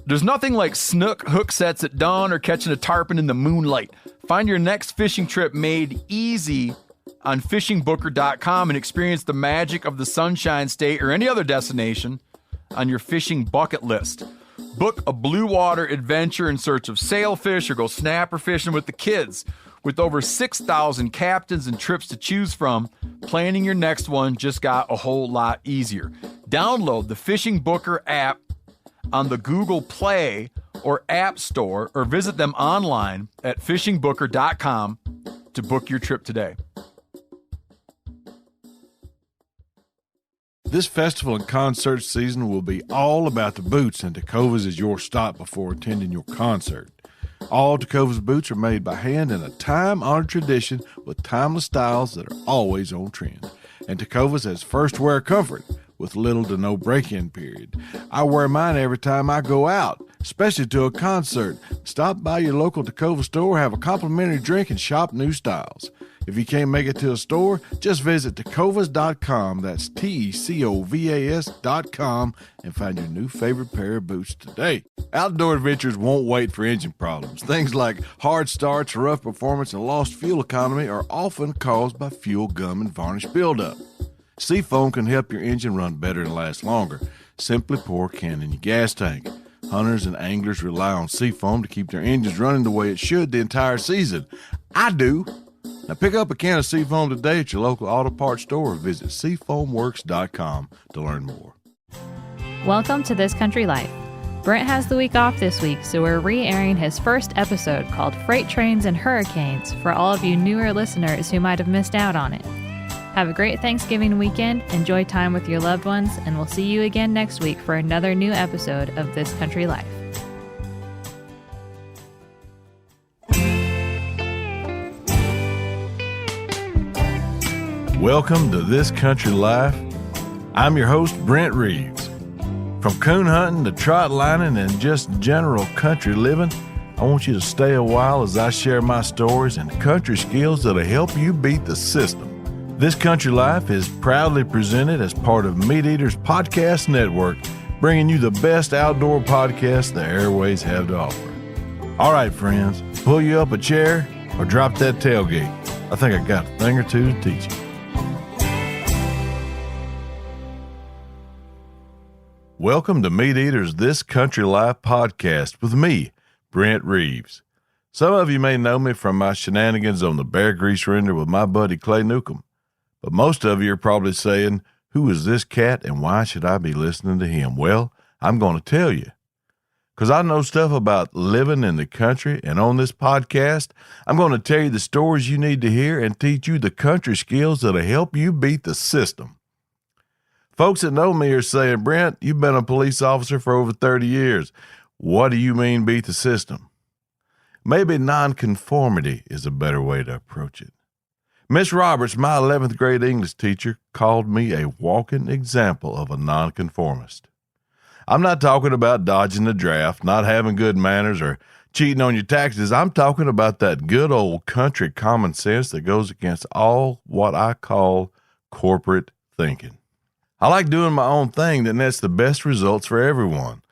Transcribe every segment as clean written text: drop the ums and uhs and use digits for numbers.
There's nothing like snook hook sets at dawn or catching a tarpon in the moonlight. Find your next fishing trip made easy on fishingbooker.com and experience the magic of the Sunshine State or any other destination on your fishing bucket list. Book a blue water adventure in search of sailfish or go snapper fishing with the kids. With over 6,000 captains and trips to choose from, planning your next one just got a whole lot easier. Download the Fishing Booker app on the Google Play or App Store, or visit them online at fishingbooker.com to book your trip today. This festival and concert season will be all about the boots, and Tecovas is your stop before attending your concert. All Tecovas boots are made by hand in a time-honored tradition with timeless styles that are always on trend. And Tecovas has first wear comfort with little to no break-in period. I wear mine every time I go out, especially to a concert. Stop by your local Tecovas store, have a complimentary drink, and shop new styles. If you can't make it to a store, just visit tecovas.com, that's tecovas.com, and find your new favorite pair of boots today. Outdoor adventures won't wait for engine problems. Things like hard starts, rough performance, and lost fuel economy are often caused by fuel gum and varnish buildup. Seafoam can help your engine run better and last longer. Simply pour a can in your gas tank. Hunters and anglers rely on Seafoam to keep their engines running the way it should the entire season. I do. Now pick up a can of Seafoam today at your local auto parts store or visit seafoamworks.com to learn more. Welcome to This Country Life. Brent has the week off this week, so we're re-airing his first episode called Freight Trains and Hurricanes for all of you newer listeners who might have missed out on it. Have a great Thanksgiving weekend, enjoy time with your loved ones, and we'll see you again next week for another new episode of This Country Life. Welcome to This Country Life. I'm your host, Brent Reaves. From coon hunting to trot lining and just general country living, I want you to stay a while as I share my stories and country skills that'll help you beat the system. This Country Life is proudly presented as part of Meat Eaters Podcast Network, bringing you the best outdoor podcasts the airways have to offer. All right, friends, pull you up a chair or drop that tailgate. I think I got a thing or two to teach you. Welcome to Meat Eaters This Country Life podcast with me, Brent Reaves. Some of you may know me from my shenanigans on the bear grease render with my buddy Clay Newcomb. But most of you are probably saying, who is this cat and why should I be listening to him? Well, I'm going to tell you. Because I know stuff about living in the country, and on this podcast, I'm going to tell you the stories you need to hear and teach you the country skills that'll help you beat the system. Folks that know me are saying, Brent, you've been a police officer for over 30 years. What do you mean beat the system? Maybe nonconformity is a better way to approach it. Miss Roberts, my 11th grade English teacher, called me a walking example of a nonconformist. I'm not talking about dodging the draft, not having good manners, or cheating on your taxes. I'm talking about that good old country common sense that goes against all what I call corporate thinking. I like doing my own thing that nets the best results for everyone.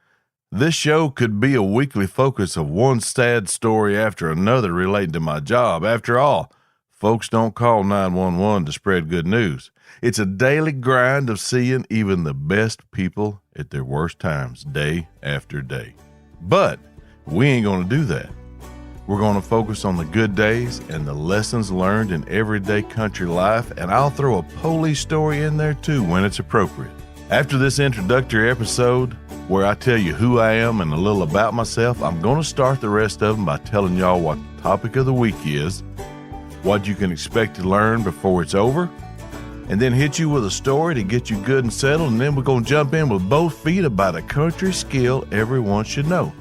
This show could be a weekly focus of one sad story after another relating to my job. After all, folks don't call 911 to spread good news. It's a daily grind of seeing even the best people at their worst times, day after day. But we ain't going to do that. We're going to focus on the good days and the lessons learned in everyday country life, and I'll throw a police story in there too when it's appropriate. After this introductory episode, where I tell you who I am and a little about myself, I'm going to start the rest of them by telling y'all what the topic of the week is, what you can expect to learn before it's over, and then hit you with a story to get you good and settled, and then we're going to jump in with both feet about a country skill everyone should know.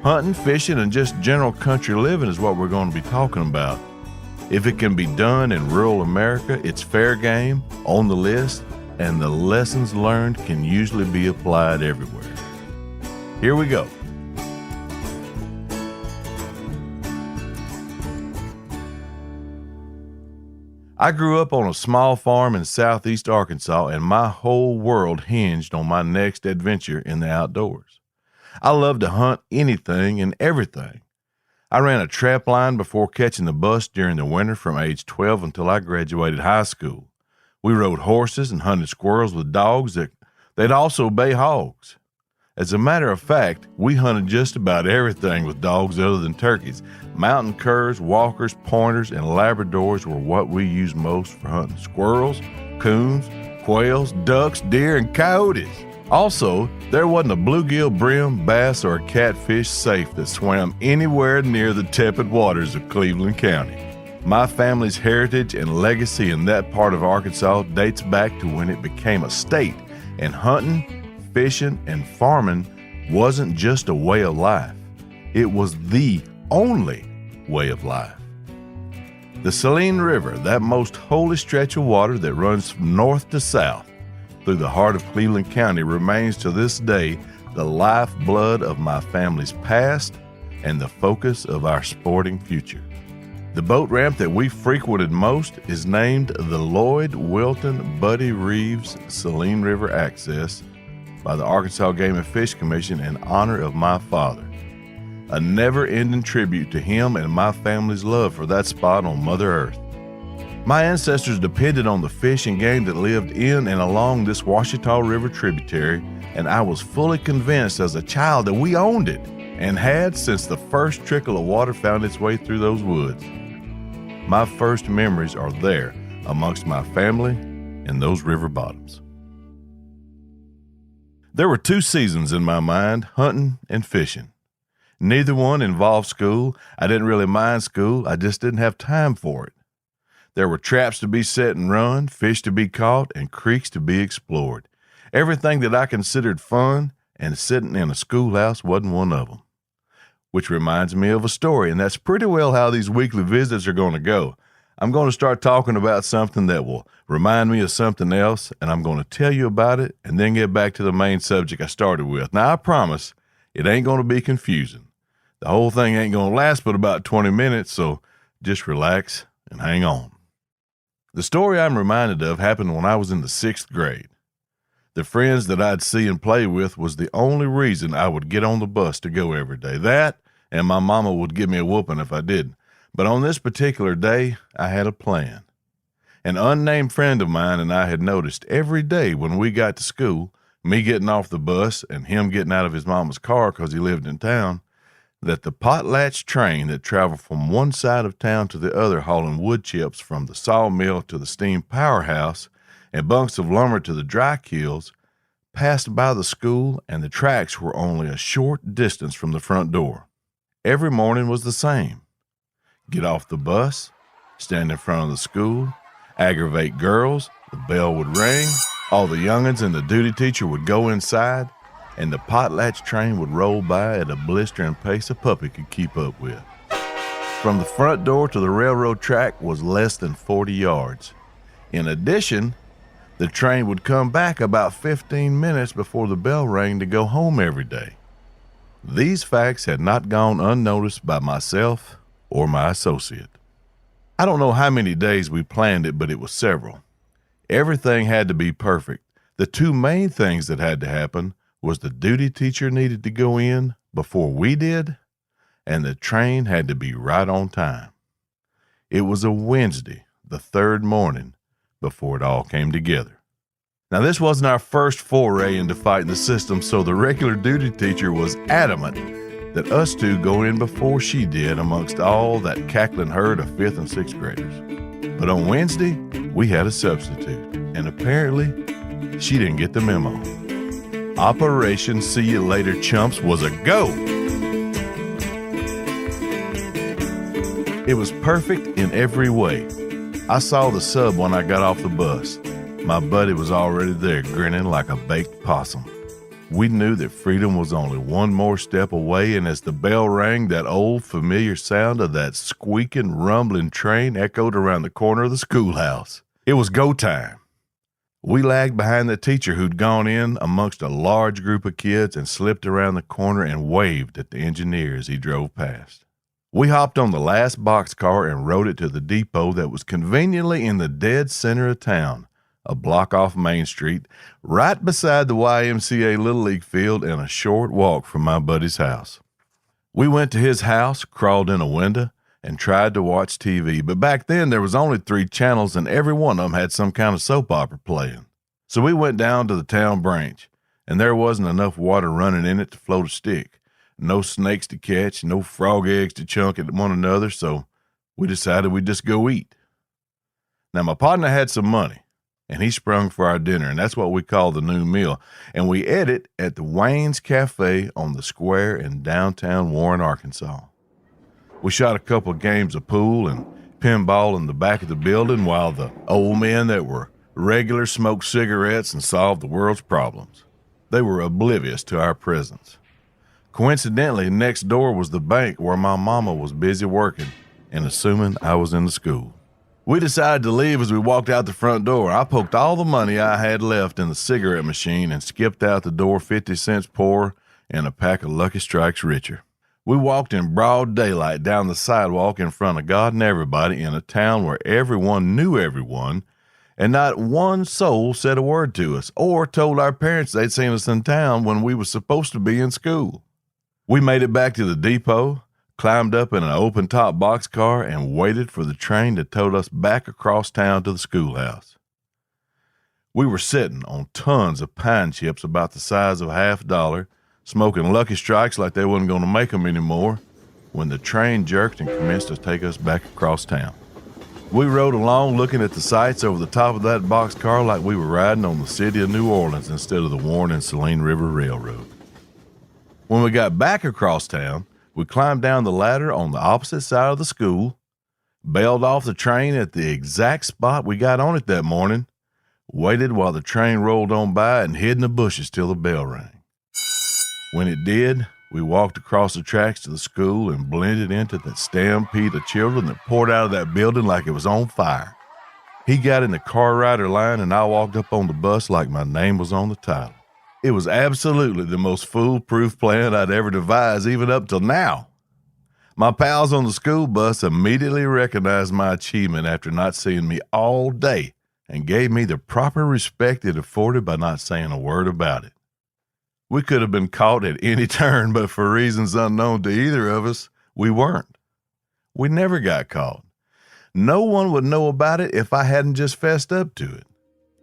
Hunting, fishing, and just general country living is what we're going to be talking about. If it can be done in rural America, it's fair game, on the list, and the lessons learned can usually be applied everywhere. Here we go. I grew up on a small farm in southeast Arkansas, and my whole world hinged on my next adventure in the outdoors. I loved to hunt anything and everything. I ran a trap line before catching the bus during the winter from age 12 until I graduated high school. We rode horses and hunted squirrels with dogs they'd also bay hogs. As a matter of fact, we hunted just about everything with dogs other than turkeys. Mountain curs, walkers, pointers, and Labradors were what we used most for hunting squirrels, coons, quails, ducks, deer, and coyotes. Also, there wasn't a bluegill, brim, bass, or a catfish safe that swam anywhere near the tepid waters of Cleveland County. My family's heritage and legacy in that part of Arkansas dates back to when it became a state, and hunting, fishing, and farming wasn't just a way of life. It was the only way of life. The Saline River, that most holy stretch of water that runs from north to south through the heart of Cleveland County, remains to this day the lifeblood of my family's past and the focus of our sporting future. The boat ramp that we frequented most is named the Lloyd Wilton Buddy Reaves Saline River Access by the Arkansas Game and Fish Commission in honor of my father. A never-ending tribute to him and my family's love for that spot on Mother Earth. My ancestors depended on the fish and game that lived in and along this Ouachita River tributary, and I was fully convinced as a child that we owned it and had since the first trickle of water found its way through those woods. My first memories are there amongst my family in those river bottoms. There were 2 seasons in my mind, hunting and fishing. Neither one involved school. I didn't really mind school. I just didn't have time for it. There were traps to be set and run, fish to be caught, and creeks to be explored. Everything that I considered fun, and sitting in a schoolhouse wasn't one of them. Which reminds me of a story, and that's pretty well how these weekly visits are going to go. I'm going to start talking about something that will remind me of something else, and I'm going to tell you about it and then get back to the main subject I started with. Now, I promise it ain't going to be confusing. The whole thing ain't going to last but about 20 minutes, so just relax and hang on. The story I'm reminded of happened when I was in the 6th grade. The friends that I'd see and play with was the only reason I would get on the bus to go every day. That, and my mama would give me a whooping if I didn't. But on this particular day, I had a plan. An unnamed friend of mine and I had noticed every day when we got to school, me getting off the bus and him getting out of his mama's car because he lived in town, that the potlatch train that traveled from one side of town to the other hauling wood chips from the sawmill to the steam powerhouse and bunks of lumber to the dry kilns passed by the school, and the tracks were only a short distance from the front door. Every morning was the same. Get off the bus, stand in front of the school, aggravate girls, the bell would ring, all the young'uns and the duty teacher would go inside, and the potlatch train would roll by at a blistering pace a puppy could keep up with. From the front door to the railroad track was less than 40 yards. In addition, the train would come back about 15 minutes before the bell rang to go home every day. These facts had not gone unnoticed by myself or my associate. I don't know how many days we planned it, but it was several. Everything had to be perfect. The 2 main things that had to happen was the duty teacher needed to go in before we did, and the train had to be right on time. It was a Wednesday, the 3rd morning, before it all came together. Now, this wasn't our first foray into fighting the system, so the regular duty teacher was adamant that us 2 go in before she did amongst all that cackling herd of 5th and 6th graders. But on Wednesday, we had a substitute, and apparently, she didn't get the memo. Operation See You Later Chumps was a go. It was perfect in every way. I saw the sub when I got off the bus. My buddy was already there, grinning like a baked possum. We knew that freedom was only one more step away, and as the bell rang, that old familiar sound of that squeaking, rumbling train echoed around the corner of the schoolhouse. It was go time. We lagged behind the teacher who'd gone in amongst a large group of kids and slipped around the corner and waved at the engineer as he drove past. We hopped on the last boxcar and rode it to the depot that was conveniently in the dead center of town, a block off Main Street, right beside the YMCA Little League field and a short walk from my buddy's house. We went to his house, crawled in a window, and tried to watch TV, but back then there was only 3 channels and every one of them had some kind of soap opera playing. So we went down to the town branch, and there wasn't enough water running in it to float a stick. No snakes to catch, no frog eggs to chunk at one another, so we decided we'd just go eat. Now, my partner had some money, and he sprung for our dinner, and that's what we call the noon meal, and we ate it at the Wayne's Cafe on the square in downtown Warren, Arkansas. We shot a couple of games of pool and pinball in the back of the building while the old men that were regular smoked cigarettes and solved the world's problems. They were oblivious to our presence. Coincidentally, next door was the bank where my mama was busy working and assuming I was in the school. We decided to leave as we walked out the front door. I poked all the money I had left in the cigarette machine and skipped out the door 50 cents poorer and a pack of Lucky Strikes richer. We walked in broad daylight down the sidewalk in front of God and everybody in a town where everyone knew everyone, and not one soul said a word to us or told our parents they'd seen us in town when we were supposed to be in school. We made it back to the depot, climbed up in an open-top boxcar, and waited for the train to tote us back across town to the schoolhouse. We were sitting on tons of pine chips about the size of $50, smoking Lucky Strikes like they wasn't going to make them anymore, when the train jerked and commenced to take us back across town. We rode along looking at the sights over the top of that boxcar like we were riding on the city of New Orleans instead of the Warren and Saline River Railroad. When we got back across town, we climbed down the ladder on the opposite side of the school, bailed off the train at the exact spot we got on it that morning, waited while the train rolled on by, and hid in the bushes till the bell rang. When it did, we walked across the tracks to the school and blended into the stampede of children that poured out of that building like it was on fire. He got in the car rider line, and I walked up on the bus like my name was on the title. It was absolutely the most foolproof plan I'd ever devised, even up till now. My pals on the school bus immediately recognized my achievement after not seeing me all day and gave me the proper respect it afforded by not saying a word about it. We could have been caught at any turn, but for reasons unknown to either of us, we weren't. We never got caught. No one would know about it if I hadn't just fessed up to it.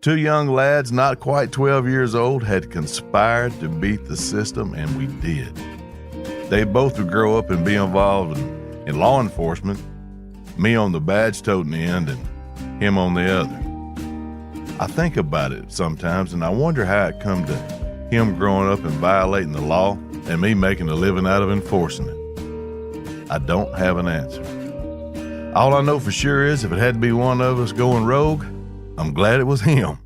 2 young lads, not quite 12 years old, had conspired to beat the system, and we did. They both would grow up and be involved in law enforcement, me on the badge-toting end and him on the other. I think about it sometimes, and I wonder how it come to him growing up and violating the law and me making a living out of enforcing it. I don't have an answer. All I know for sure is if it had to be one of us going rogue, I'm glad it was him.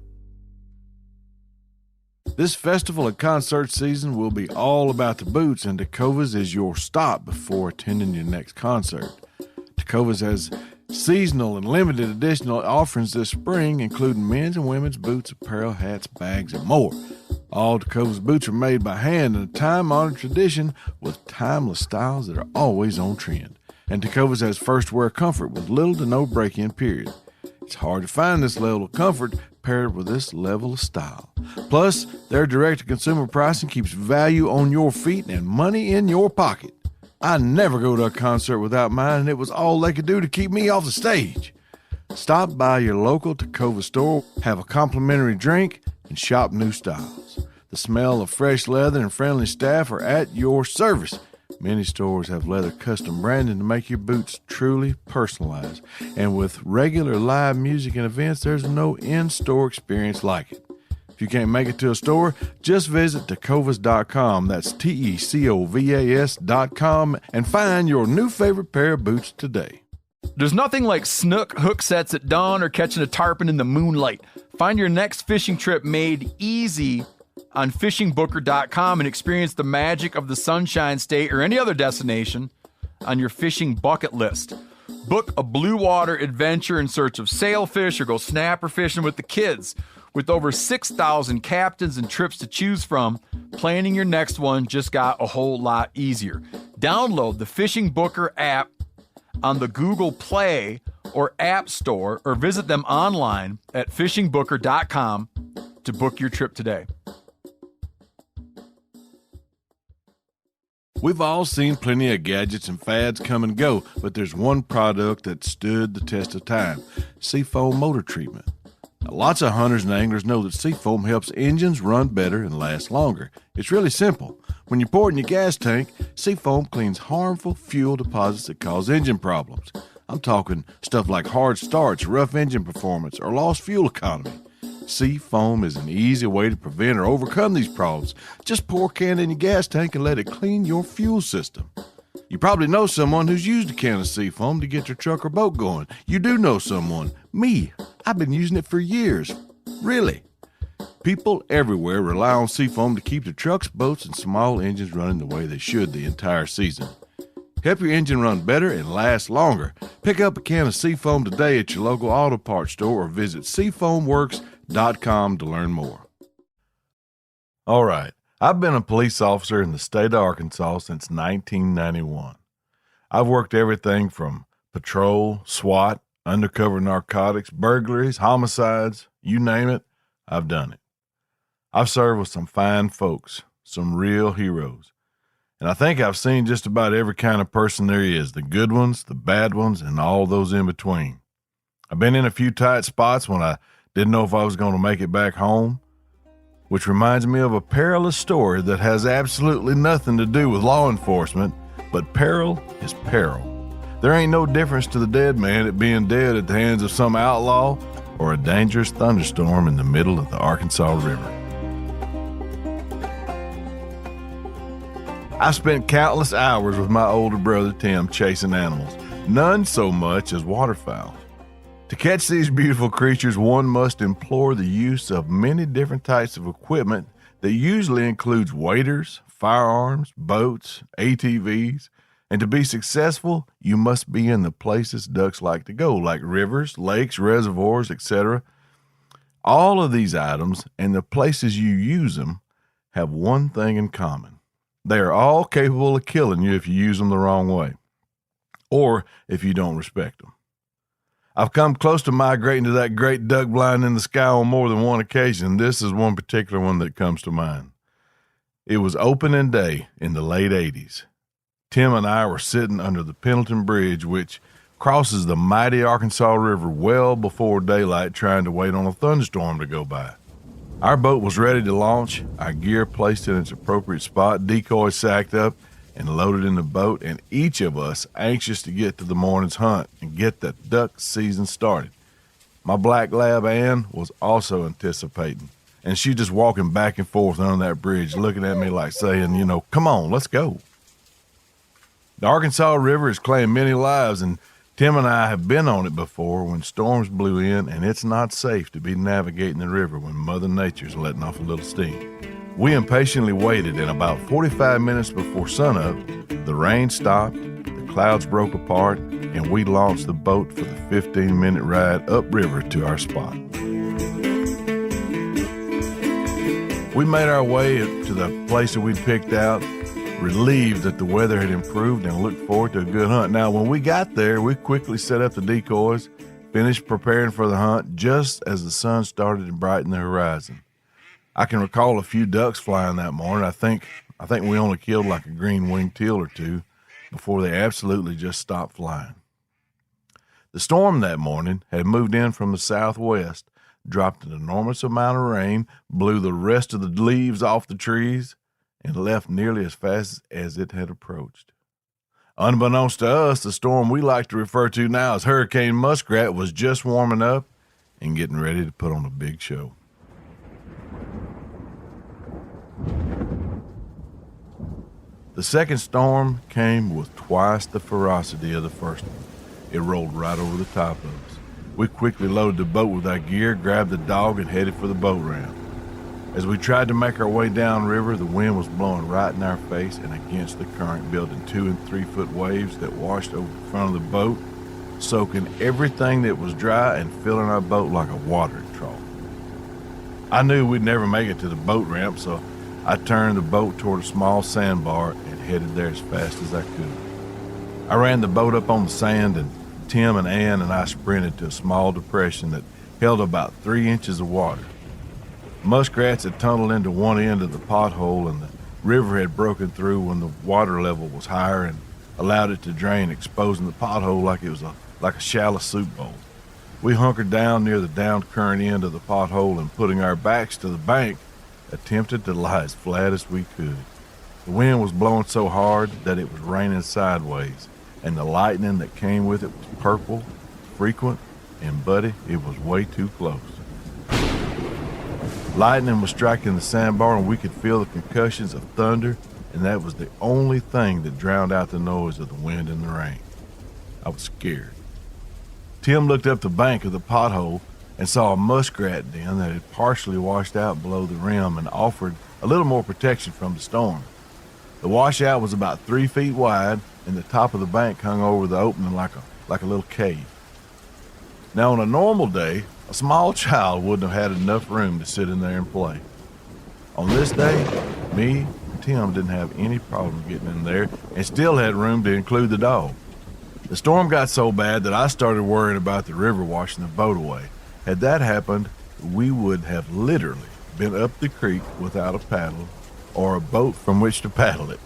This festival and concert season will be all about the boots, and Tecovas is your stop before attending your next concert. Tecovas has seasonal and limited edition offerings this spring, including men's and women's boots, apparel, hats, bags, and more. All Tecovas boots are made by hand in a time-honored tradition with timeless styles that are always on trend. And Tecovas has first wear comfort with little to no break-in period. It's hard to find this level of comfort paired with this level of style. Plus, their direct-to-consumer pricing keeps value on your feet and money in your pocket. I never go to a concert without mine, and it was all they could do to keep me off the stage. Stop by your local Tecova store, have a complimentary drink, and shop new styles. The smell of fresh leather and friendly staff are at your service. Many stores have leather custom branding to make your boots truly personalized. And with regular live music and events, there's no in-store experience like it. If you can't make it to a store, just visit tecovas.com. That's TECOVAS.com and find your new favorite pair of boots today. There's nothing like snook hook sets at dawn or catching a tarpon in the moonlight. Find your next fishing trip made easy on fishingbooker.com and experience the magic of the Sunshine State or any other destination on your fishing bucket list. Book a blue water adventure in search of sailfish or go snapper fishing with the kids. With over 6,000 captains and trips to choose from, planning your next one just got a whole lot easier. Download the Fishing Booker app on the Google Play or App Store, or visit them online at fishingbooker.com to book your trip today. We've all seen plenty of gadgets and fads come and go, but there's one product that stood the test of time: Seafoam motor treatment. Now, lots of hunters and anglers know that Seafoam helps engines run better and last longer. It's really simple. When you pour it in your gas tank, Seafoam cleans harmful fuel deposits that cause engine problems. I'm talking stuff like hard starts, rough engine performance, or lost fuel economy. Seafoam is an easy way to prevent or overcome these problems. Just pour a can in your gas tank and let it clean your fuel system. You probably know someone who's used a can of Seafoam to get their truck or boat going. You do know someone. Me. I've been using it for years. Really. People everywhere rely on Seafoam to keep their trucks, boats, and small engines running the way they should the entire season. Help your engine run better and last longer. Pick up a can of Seafoam today at your local auto parts store or visit seafoamworks.com to learn more. All right. I've been a police officer in the state of Arkansas since 1991. I've worked everything from patrol, SWAT, undercover narcotics, burglaries, homicides, you name it, I've done it. I've served with some fine folks, some real heroes. And I think I've seen just about every kind of person there is, the good ones, the bad ones, and all those in between. I've been in a few tight spots when I didn't know if I was going to make it back home, which reminds me of a perilous story that has absolutely nothing to do with law enforcement, but peril is peril. There ain't no difference to the dead man at being dead at the hands of some outlaw or a dangerous thunderstorm in the middle of the Arkansas River. I spent countless hours with my older brother Tim chasing animals, none so much as waterfowl. To catch these beautiful creatures, one must implore the use of many different types of equipment that usually includes waders, firearms, boats, ATVs, and to be successful, you must be in the places ducks like to go, like rivers, lakes, reservoirs, etc. All of these items and the places you use them have one thing in common. They are all capable of killing you if you use them the wrong way, or if you don't respect them. I've come close to migrating to that great duck blind in the sky on more than one occasion. This is one particular one that comes to mind. It was opening day in the late 80s. Tim and I were sitting under the Pendleton Bridge, which crosses the mighty Arkansas River well before daylight, trying to wait on a thunderstorm to go by. Our boat was ready to launch, our gear placed in its appropriate spot, decoys sacked up and loaded in the boat, and each of us anxious to get to the morning's hunt and get that duck season started. My black lab, Ann, was also anticipating, and she just walking back and forth on that bridge, looking at me like saying, come on, let's go. The Arkansas River has claimed many lives, and Tim and I have been on it before when storms blew in, and it's not safe to be navigating the river when Mother Nature's letting off a little steam. We impatiently waited, and about 45 minutes before sunup, the rain stopped, the clouds broke apart, and we launched the boat for the 15-minute ride upriver to our spot. We made our way to the place that we'd picked out, relieved that the weather had improved, and looked forward to a good hunt. Now, when we got there, we quickly set up the decoys, finished preparing for the hunt just as the sun started to brighten the horizon. I can recall a few ducks flying that morning. I think we only killed like a green-winged teal or two before they absolutely just stopped flying. The storm that morning had moved in from the southwest, dropped an enormous amount of rain, blew the rest of the leaves off the trees, and left nearly as fast as it had approached. Unbeknownst to us, the storm we like to refer to now as Hurricane Muskrat was just warming up and getting ready to put on a big show. The second storm came with twice the ferocity of the first one. It rolled right over the top of us. We quickly loaded the boat with our gear, grabbed the dog, and headed for the boat ramp. As we tried to make our way downriver, the wind was blowing right in our face and against the current, building 2 and 3 foot waves that washed over the front of the boat, soaking everything that was dry and filling our boat like a watering trough. I knew we'd never make it to the boat ramp, so I turned the boat toward a small sandbar and headed there as fast as I could. I ran the boat up on the sand and Tim and Ann and I sprinted to a small depression that held about 3 inches of water. Muskrats had tunneled into one end of the pothole, and the river had broken through when the water level was higher and allowed it to drain, exposing the pothole like it was like a shallow soup bowl. We hunkered down near the down current end of the pothole and, putting our backs to the bank, attempted to lie as flat as we could. The wind was blowing so hard that it was raining sideways, and the lightning that came with it was purple, frequent, and, buddy, it was way too close. Lightning was striking the sandbar, and we could feel the concussions of thunder, and that was the only thing that drowned out the noise of the wind and the rain. I was scared. Tim looked up the bank of the pothole and saw a muskrat den that had partially washed out below the rim and offered a little more protection from the storm. The washout was about 3 feet wide, and the top of the bank hung over the opening like a little cave. Now, on a normal day, a small child wouldn't have had enough room to sit in there and play. On this day, me and Tim didn't have any problem getting in there and still had room to include the dog. The storm got so bad that I started worrying about the river washing the boat away. Had that happened, we would have literally been up the creek without a paddle or a boat from which to paddle it.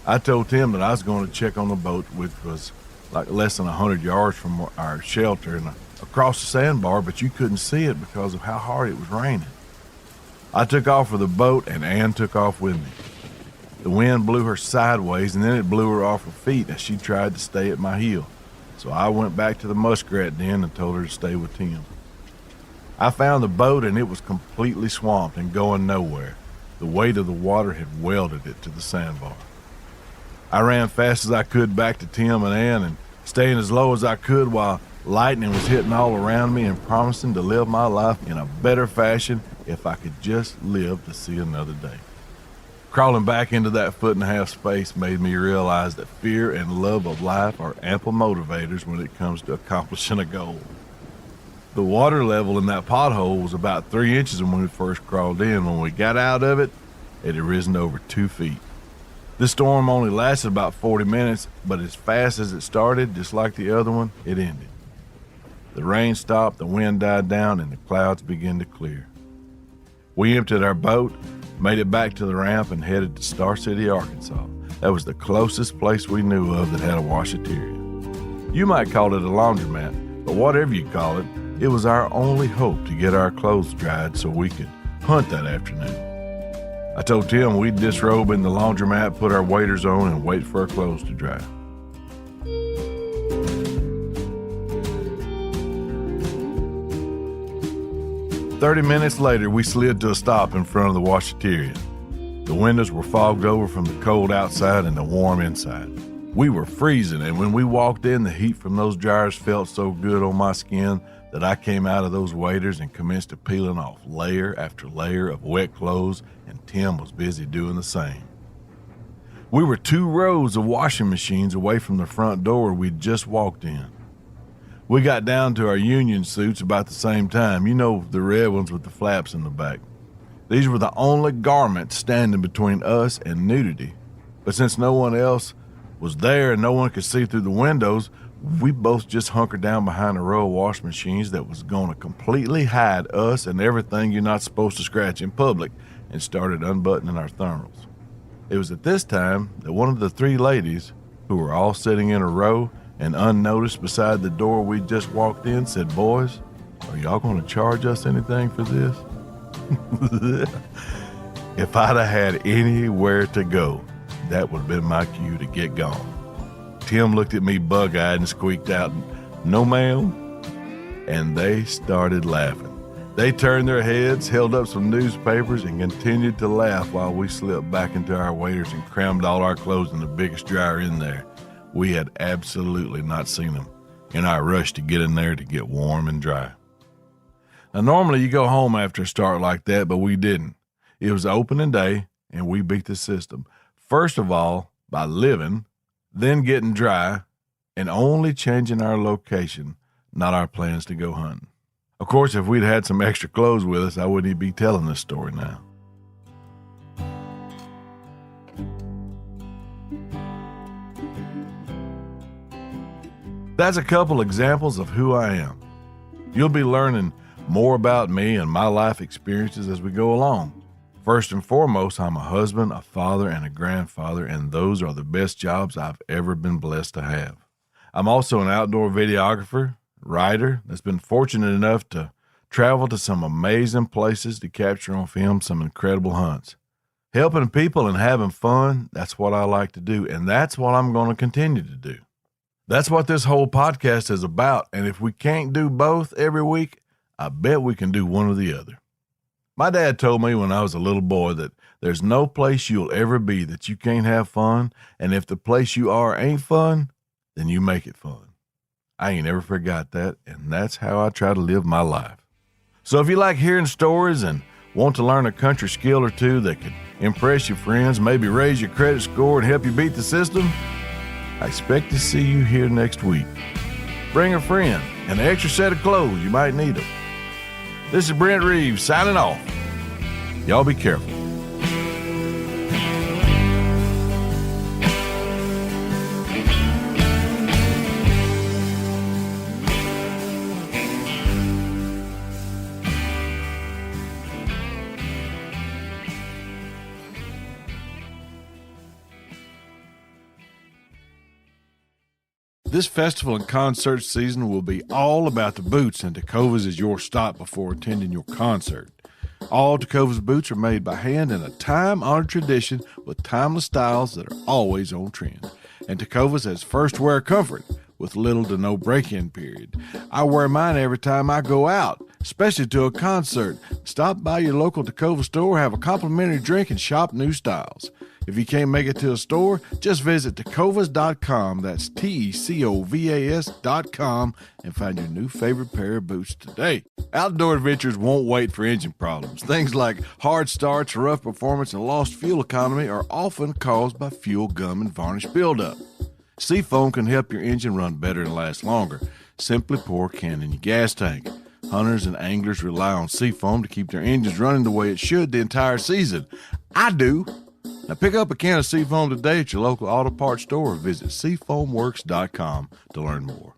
I told Tim that I was going to check on the boat, which was like less than 100 yards from our shelter and across the sandbar, but you couldn't see it because of how hard it was raining. I took off with the boat, and Ann took off with me. The wind blew her sideways, and then it blew her off her feet as she tried to stay at my heel. So I went back to the muskrat den and told her to stay with Tim. I found the boat, and it was completely swamped and going nowhere. The weight of the water had welded it to the sandbar. I ran fast as I could back to Tim and Ann, and staying as low as I could while lightning was hitting all around me, and promising to live my life in a better fashion if I could just live to see another day. Crawling back into that 1.5 foot space made me realize that fear and love of life are ample motivators when it comes to accomplishing a goal. The water level in that pothole was about 3 inches when we first crawled in. When we got out of it, it had risen over 2 feet. This storm only lasted about 40 minutes, but as fast as it started, just like the other one, it ended. The rain stopped, the wind died down, and the clouds began to clear. We emptied our boat, made it back to the ramp, and headed to Star City, Arkansas. That was the closest place we knew of that had a washateria. You might call it a laundromat, but whatever you call it, it was our only hope to get our clothes dried so we could hunt that afternoon. I told Tim we'd disrobe in the laundromat, put our waders on, and wait for our clothes to dry. "30 minutes later, we slid to a stop in front of the washateria. The windows were fogged over from the cold outside and the warm inside. We were freezing, and when we walked in, the heat from those dryers felt so good on my skin that I came out of those waders and commenced to peeling off layer after layer of wet clothes, and Tim was busy doing the same. We were 2 rows of washing machines away from the front door we'd just walked in. We got down to our union suits about the same time. You know, the red ones with the flaps in the back. These were the only garments standing between us and nudity. But since no one else was there and no one could see through the windows, we both just hunkered down behind a row of washing machines that was going to completely hide us and everything you're not supposed to scratch in public, and started unbuttoning our thermals. It was at this time that one of the 3 ladies, who were all sitting in a row and unnoticed beside the door we just walked in, said, "Boys, are y'all going to charge us anything for this?" If I'd have had anywhere to go, that would have been my cue to get gone. Tim looked at me bug-eyed and squeaked out, "No, ma'am." And they started laughing. They turned their heads, held up some newspapers, and continued to laugh while we slipped back into our waders and crammed all our clothes in the biggest dryer in there. We had absolutely not seen them in our rush to get in there to get warm and dry. Now, normally you go home after a start like that, but we didn't. It was opening day, and we beat the system. First of all, by living, then getting dry, and only changing our location, not our plans to go hunting. Of course, if we'd had some extra clothes with us, I wouldn't even be telling this story now. That's a couple examples of who I am. You'll be learning more about me and my life experiences as we go along. First and foremost, I'm a husband, a father, and a grandfather, and those are the best jobs I've ever been blessed to have. I'm also an outdoor videographer, writer that's been fortunate enough to travel to some amazing places to capture on film some incredible hunts. Helping people and having fun, that's what I like to do, and that's what I'm going to continue to do. That's what this whole podcast is about, and if we can't do both every week, I bet we can do one or the other. My dad told me when I was a little boy that there's no place you'll ever be that you can't have fun, and if the place you are ain't fun, then you make it fun. I ain't ever forgot that, and that's how I try to live my life. So if you like hearing stories and want to learn a country skill or two that could impress your friends, maybe raise your credit score and help you beat the system, I expect to see you here next week. Bring a friend and an extra set of clothes, you might need them. This is Brent Reaves signing off. Y'all be careful. This festival and concert season will be all about the boots, and Tecovas is your stop before attending your concert. All Tecovas boots are made by hand in a time-honored tradition with timeless styles that are always on trend. And Tecovas has first wear comfort with little to no break-in period. I wear mine every time I go out, especially to a concert. Stop by your local Tecova store, have a complimentary drink, and shop new styles. If you can't make it to a store, just visit tecovas.com, that's TECOVAS.com, and find your new favorite pair of boots today. Outdoor adventures won't wait for engine problems. Things like hard starts, rough performance, and lost fuel economy are often caused by fuel gum and varnish buildup. Seafoam can help your engine run better and last longer. Simply pour a can in your gas tank. Hunters and anglers rely on Seafoam to keep their engines running the way it should the entire season. I do. Now pick up a can of Seafoam today at your local auto parts store or visit seafoamworks.com to learn more.